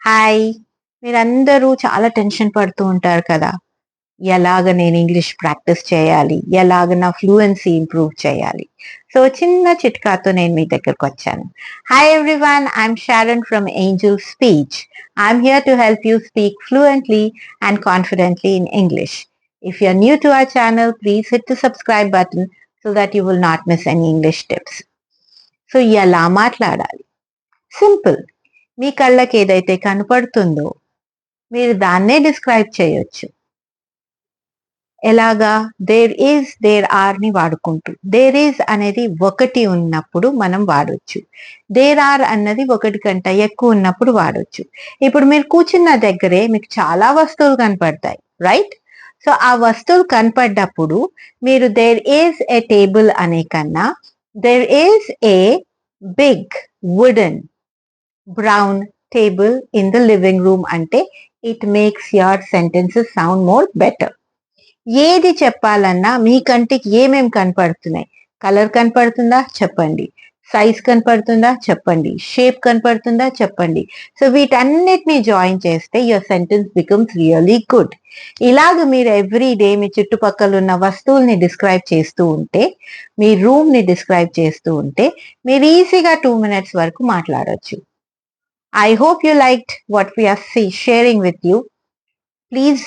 Hi! మీరందరూ చాలా tension పడుతూ ఉంటారు కదా! ఎలాగ నేను ఇంగ్లీష్ ప్రాక్టీస్ చేయాలి? ఎలాగ నా ఫ్లూయెన్సీ ఇంప్రూవ్ చేయాలి? సో, చిన్న చిట్కాతో నేను మీ దగ్గరకొచ్చాను. Hi everyone! I'm Sharon from Angel Speech. I'm here to help you speak fluently and confidently in English. If you're new to our channel, please hit the subscribe button so that you will not miss any English tips. So, ఎలా మాట్లాడాలి? Simple. మీ కళ్ళకేదైతే కనపడుతుందో మీరు దాన్నే describe చేయొచ్చు. ఎలాగా? There is, there are ని వాడుకుంటూ. There is అనేది ఒకటి ఉన్నప్పుడు మనం వాడొచ్చు. దేర్ ఆర్ అన్నది ఒకటి కంటే ఎక్కువ ఉన్నప్పుడు వాడొచ్చు. ఇప్పుడు మీరు కూర్చున్న దగ్గరే మీకు చాలా వస్తువులు కనపడతాయి. రైట్? సో, ఆ వస్తువులు కనపడ్డప్పుడు మీరు దేర్ ఈజ్ ఎ టేబుల్ అనే కన్నా there is a big wooden brown table in the living room అంటే it makes your sentences sound more better. ఏది చెప్పాలన్నా మీ కంటికి ఏమేం కనపడుతున్నాయి? కలర్ కనపడుతుందా? చెప్పండి. సైజ్ కనపడుతుందా? చెప్పండి. షేప్ కనపడుతుందా? చెప్పండి. సో వీటన్నిటిని జాయిన్ చేస్తే your sentence becomes really good. ఇలాగ మీరు ఎవ్రీ డే మీ చుట్టుపక్కల ఉన్న వస్తువుల్ని డిస్క్రైబ్ చేస్తూ ఉంటే, మీ రూమ్‌ని డిస్క్రైబ్ చేస్తూ ఉంటే, మీరు ఈజీగా 2 మినిట్స్ వరకు మాట్లాడొచ్చు. I hope you liked what we are sharing with you. Please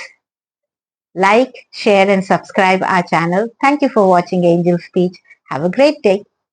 like, share and subscribe our channel. Thank you for watching Angel Speech. Have a great day.